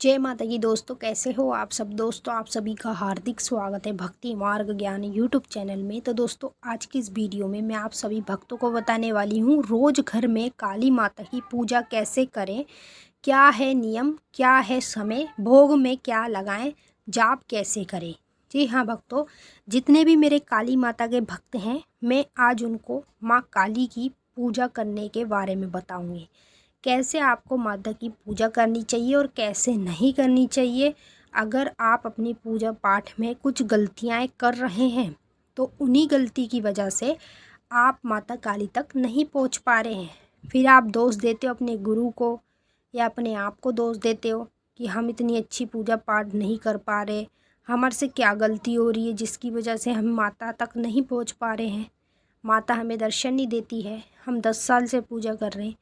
जय माता की दोस्तों, कैसे हो आप सब। दोस्तों आप सभी का हार्दिक स्वागत है भक्ति मार्ग ज्ञान यूट्यूब चैनल में। तो दोस्तों आज की इस वीडियो में मैं आप सभी भक्तों को बताने वाली हूँ रोज़ घर में काली माता की पूजा कैसे करें, क्या है नियम, क्या है समय, भोग में क्या लगाएं, जाप कैसे करें। जी हाँ भक्तों, जितने भी मेरे काली माता के भक्त हैं मैं आज उनको माँ काली की पूजा करने के बारे में बताऊँगी। कैसे आपको माता की पूजा करनी चाहिए और कैसे नहीं करनी चाहिए। अगर आप अपनी पूजा पाठ में कुछ गलतियाँ कर रहे हैं तो उन्हीं गलती की वजह से आप माता काली तक नहीं पहुंच पा रहे हैं। फिर आप दोष देते हो अपने गुरु को या अपने आप को दोष देते हो कि हम इतनी अच्छी पूजा पाठ नहीं कर पा रहे, हमारे से क्या गलती हो रही है जिसकी वजह से हम माता तक नहीं पहुंच पा रहे हैं, माता हमें दर्शन नहीं देती है, हम 10 साल से पूजा कर रहे हैं।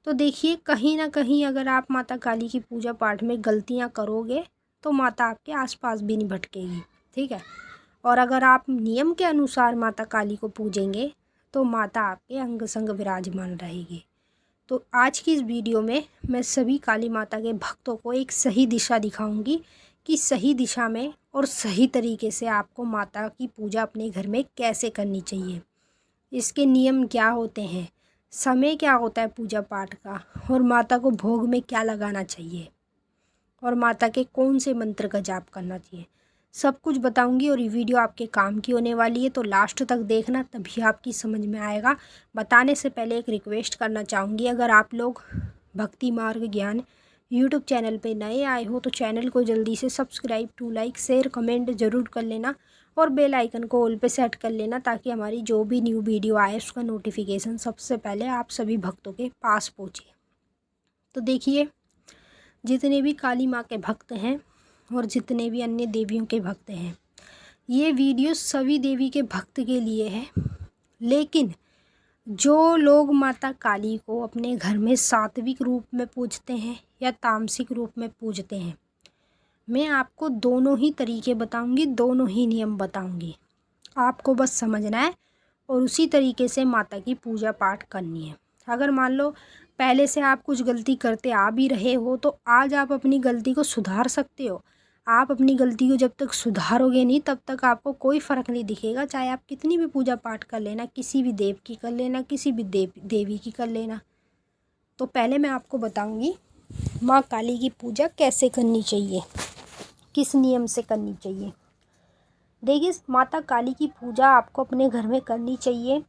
तो देखिए कहीं ना कहीं अगर आप माता काली की पूजा पाठ में गलतियां करोगे तो माता आपके आसपास भी नहीं भटकेगी, ठीक है। और अगर आप नियम के अनुसार माता काली को पूजेंगे तो माता आपके अंग संग विराजमान रहेगी। तो आज की इस वीडियो में मैं सभी काली माता के भक्तों को एक सही दिशा दिखाऊंगी कि सही दिशा में और सही तरीके से आपको माता की पूजा अपने घर में कैसे करनी चाहिए, इसके नियम क्या होते हैं, समय क्या होता है पूजा पाठ का, और माता को भोग में क्या लगाना चाहिए और माता के कौन से मंत्र का जाप करना चाहिए। सब कुछ बताऊंगी और ये वीडियो आपके काम की होने वाली है, तो लास्ट तक देखना तभी आपकी समझ में आएगा। बताने से पहले एक रिक्वेस्ट करना चाहूँगी, अगर आप लोग भक्ति मार्ग ज्ञान यूट्यूब चैनल पे नए आए हो तो चैनल को जल्दी से subscribe to like share comment ज़रूर कर लेना और बेल आइकन को ऑल पे सेट कर लेना ताकि हमारी जो भी न्यू वीडियो आए उसका नोटिफिकेशन सबसे पहले आप सभी भक्तों के पास पहुँचे। तो देखिए, जितने भी काली माँ के भक्त हैं और जितने भी अन्य देवियों के भक्त हैं, ये वीडियो सभी देवी के भक्त के लिए है। लेकिन जो लोग माता काली को अपने घर में सात्विक रूप में पूजते हैं या तामसिक रूप में पूजते हैं, मैं आपको दोनों ही तरीके बताऊंगी, दोनों ही नियम बताऊंगी। आपको बस समझना है और उसी तरीके से माता की पूजा पाठ करनी है। अगर मान लो पहले से आप कुछ गलती करते आ भी रहे हो तो आज आप अपनी गलती को सुधार सकते हो। आप अपनी गलती को जब तक सुधारोगे नहीं तब तक आपको कोई फ़र्क नहीं दिखेगा, चाहे आप कितनी भी पूजा पाठ कर लेना, किसी भी देव की कर लेना, किसी भी देवी की कर लेना। तो पहले मैं आपको बताऊंगी माँ काली की पूजा कैसे करनी चाहिए, किस नियम से करनी चाहिए। देखिए, माता काली की पूजा आपको अपने घर में करनी चाहिए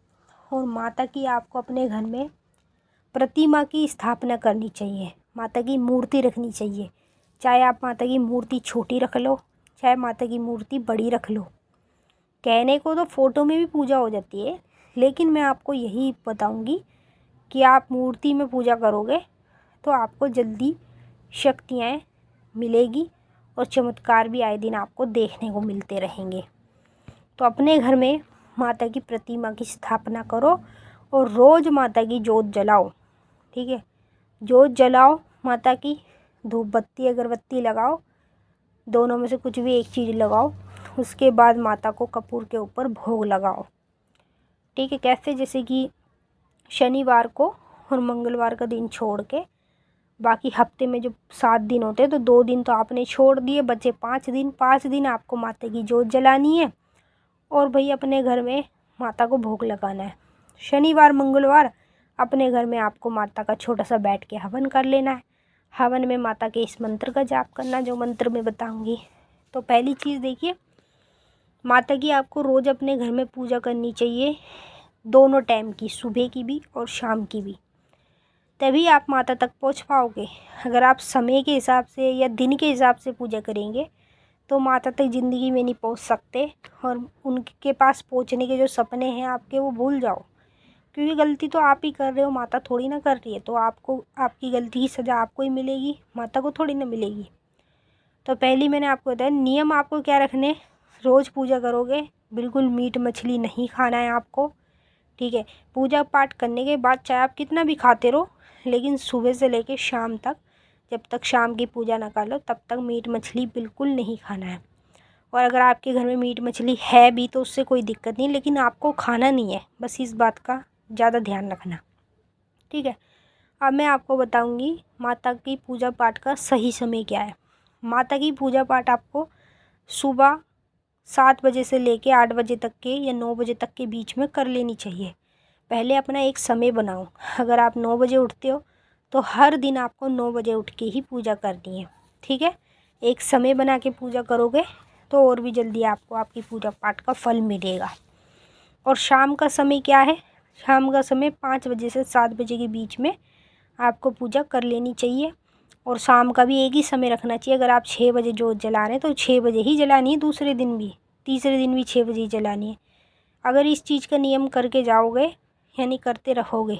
और माता की आपको अपने घर में प्रतिमा की स्थापना करनी चाहिए, माता की मूर्ति रखनी चाहिए। चाहे आप माता की मूर्ति छोटी रख लो, चाहे माता की मूर्ति बड़ी रख लो। कहने को तो फ़ोटो में भी पूजा हो जाती है, लेकिन मैं आपको यही बताऊंगी कि आप मूर्ति में पूजा करोगे तो आपको जल्दी शक्तियाँ मिलेगी और चमत्कार भी आए दिन आपको देखने को मिलते रहेंगे। तो अपने घर में माता की प्रतिमा की स्थापना करो और रोज़ माता की जोत जलाओ, ठीक है। जोत जलाओ, माता की धूप बत्ती अगरबत्ती लगाओ, दोनों में से कुछ भी एक चीज़ लगाओ। उसके बाद माता को कपूर के ऊपर भोग लगाओ, ठीक है। कैसे, जैसे कि शनिवार को और मंगलवार का दिन छोड़ के बाकी हफ्ते में जो 7 दिन होते हैं तो 2 दिन तो आपने छोड़ दिए, बचे 5 दिन आपको माता की जोत जलानी है और भाई अपने घर में माता को भोग लगाना है। शनिवार मंगलवार अपने घर में आपको माता का छोटा सा बैठ के हवन कर लेना है। हवन में माता के इस मंत्र का जाप करना जो मंत्र मैं बताऊंगी। तो पहली चीज़ देखिए, माता की आपको रोज़ अपने घर में पूजा करनी चाहिए, दोनों टाइम की, सुबह की भी और शाम की भी, तभी आप माता तक पहुंच पाओगे। अगर आप समय के हिसाब से या दिन के हिसाब से पूजा करेंगे तो माता तक ज़िंदगी में नहीं पहुंच सकते और उनके पास पहुंचने के जो सपने हैं आपके वो भूल जाओ, क्योंकि गलती तो आप ही कर रहे हो, माता थोड़ी ना कर रही है। तो आपको आपकी गलती की सज़ा आपको ही मिलेगी, माता को थोड़ी ना मिलेगी। तो पहली मैंने आपको बताया नियम आपको क्या रखने, रोज़ पूजा करोगे बिल्कुल मीट मछली नहीं खाना है आपको, ठीक है। पूजा पाठ करने के बाद चाहे आप कितना भी खाते रहो, लेकिन सुबह से लेकर शाम तक, जब तक शाम की पूजा ना कर लो तब तक मीट मछली बिल्कुल नहीं खाना है। और अगर आपके घर में मीट मछली है भी तो उससे कोई दिक्कत नहीं, लेकिन आपको खाना नहीं है, बस इस बात का ज़्यादा ध्यान रखना, ठीक है। अब मैं आपको बताऊंगी माता की पूजा पाठ का सही समय क्या है। माता की पूजा पाठ आपको सुबह 7 बजे से लेके 8 बजे तक के या 9 बजे तक के बीच में कर लेनी चाहिए। पहले अपना एक समय बनाओ। अगर आप 9 बजे उठते हो तो हर दिन आपको 9 बजे उठ के ही पूजा करनी है, ठीक है। एक समय बना के पूजा करोगे तो और भी जल्दी आपको आपकी पूजा पाठ का फल मिलेगा। और शाम का समय क्या है? शाम का समय 5 बजे से 7 बजे के बीच में आपको पूजा कर लेनी चाहिए। और शाम का भी एक ही समय रखना चाहिए। अगर आप 6 बजे जोत जला रहे हैं तो 6 बजे ही जलानी है, दूसरे दिन भी, तीसरे दिन भी 6 बजे ही जलानी है। अगर इस चीज़ का नियम करके जाओगे यानी करते रहोगे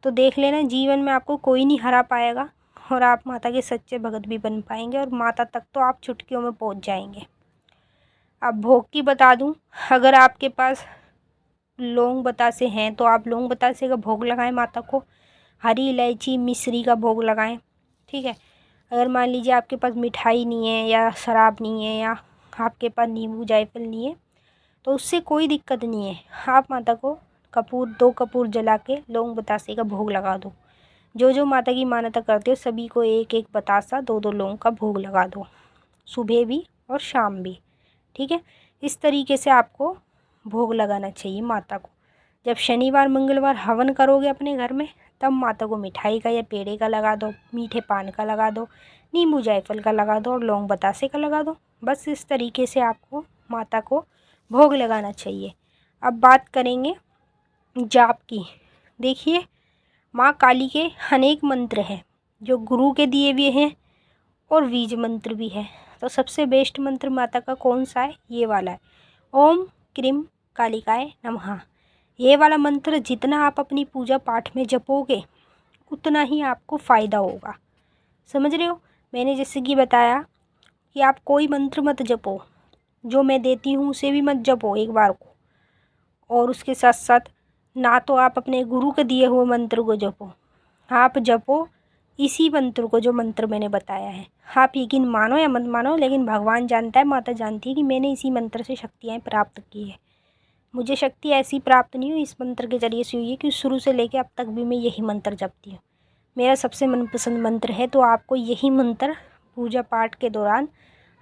तो देख लेना जीवन में आपको कोई नहीं हरा पाएगा और आप माता के सच्चे भगत भी बन पाएंगे और माता तक तो आप चुटकियों में पहुंच जाएंगे। अब भोग की बता दूं, अगर आपके पास लौंग बतासे हैं तो आप लौंग बतासे का भोग लगाएं माता को। हरी इलायची मिश्री का भोग लगाएं, ठीक है। अगर मान लीजिए आपके पास मिठाई नहीं है या शराब नहीं है या आपके पास नींबू जायफल नहीं है तो उससे कोई दिक्कत नहीं है। आप माता को कपूर 2 कपूर जला के लौंग बतासे का भोग लगा दो। जो माता की मान्यता करते हो सभी को 1-1 बतासा 2-2 लौंग का भोग लगा दो, सुबह भी और शाम भी, ठीक है। इस तरीके से आपको भोग लगाना चाहिए माता को। जब शनिवार मंगलवार हवन करोगे अपने घर में तब माता को मिठाई का या पेड़े का लगा दो, मीठे पान का लगा दो, नींबू जायफल का लगा दो और लौंग बतासे का लगा दो। बस इस तरीके से आपको माता को भोग लगाना चाहिए। अब बात करेंगे जाप की। देखिए माँ काली के अनेक मंत्र हैं जो गुरु के दिए हुए हैं और बीज मंत्र भी है। तो सबसे बेस्ट मंत्र माता का कौन सा है? ये वाला है, ओम क्रीम कालिकाय नमः। ये वाला मंत्र जितना आप अपनी पूजा पाठ में जपोगे उतना ही आपको फ़ायदा होगा। समझ रहे हो? मैंने जैसे कि बताया कि आप कोई मंत्र मत जपो, जो मैं देती हूँ उसे भी मत जपो एक बार को। और उसके साथ साथ ना तो आप अपने गुरु के दिए हुए मंत्र को जपो, आप जपो इसी मंत्र को जो मंत्र मैंने बताया है। आप यकीन मानो या मत मानो लेकिन भगवान जानता है, माता जानती है कि मैंने इसी मंत्र से शक्तियाँ प्राप्त की है। मुझे शक्ति ऐसी प्राप्त नहीं हुई इस मंत्र के ज़रिए से हुई है कि शुरू से लेकर अब तक भी मैं यही मंत्र जपती हूँ। मेरा सबसे मनपसंद मंत्र है। तो आपको यही मंत्र पूजा पाठ के दौरान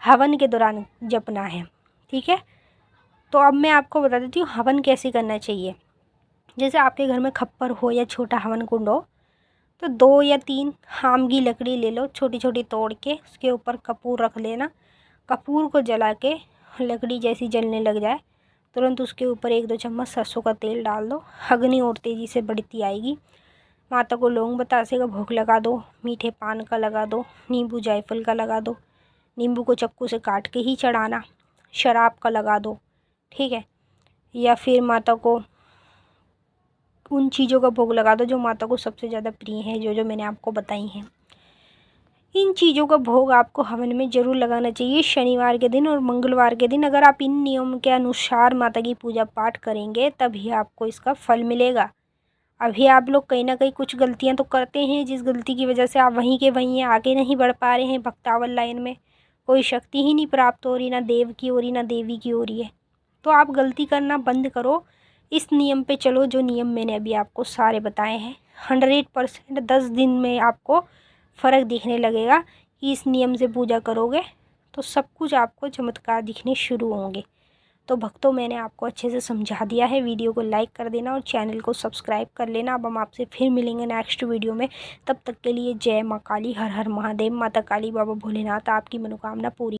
हवन के दौरान जपना है, ठीक है। तो अब मैं आपको बता देती हूँ हवन कैसे करना चाहिए। जैसे आपके घर में खप्पर हो या छोटा हवन कुंड हो तो 2 या 3 आम की लकड़ी ले लो, छोटी छोटी तोड़ के उसके ऊपर कपूर रख लेना। कपूर को जला के लकड़ी जैसी जलने लग जाए तुरंत उसके ऊपर 1-2 चम्मच सरसों का तेल डाल दो। अग्नि और तेज़ी से बढ़ती आएगी। माता को लौंग बतासे का भोग लगा दो, मीठे पान का लगा दो, नींबू जायफल का लगा दो। नींबू को चाकू से काट के ही चढ़ाना। शराब का लगा दो, ठीक है। या फिर माता को उन चीज़ों का भोग लगा दो जो माता को सबसे ज़्यादा प्रिय है, जो मैंने आपको बताई हैं। इन चीज़ों का भोग आपको हवन में ज़रूर लगाना चाहिए शनिवार के दिन और मंगलवार के दिन। अगर आप इन नियम के अनुसार माता की पूजा पाठ करेंगे तभी आपको इसका फल मिलेगा। अभी आप लोग कहीं ना कहीं कुछ गलतियां तो करते हैं जिस गलती की वजह से आप वहीं के वहीं हैं, आगे नहीं बढ़ पा रहे हैं। भक्तावल लाइन में कोई शक्ति ही नहीं प्राप्त हो रही, ना देव की हो रही ना देवी की हो रही है। तो आप गलती करना बंद करो, इस नियम पे चलो जो नियम मैंने अभी आपको सारे बताए हैं। 100% 10 दिन में आपको फ़र्क दिखने लगेगा कि इस नियम से पूजा करोगे तो सब कुछ आपको चमत्कार दिखने शुरू होंगे। तो भक्तों मैंने आपको अच्छे से समझा दिया है। वीडियो को लाइक कर देना और चैनल को सब्सक्राइब कर लेना। अब हम आपसे फिर मिलेंगे नेक्स्ट वीडियो में। तब तक के लिए जय माँ काली, हर हर महादेव। माता काली बाबा भोलेनाथ आपकी मनोकामना पूरी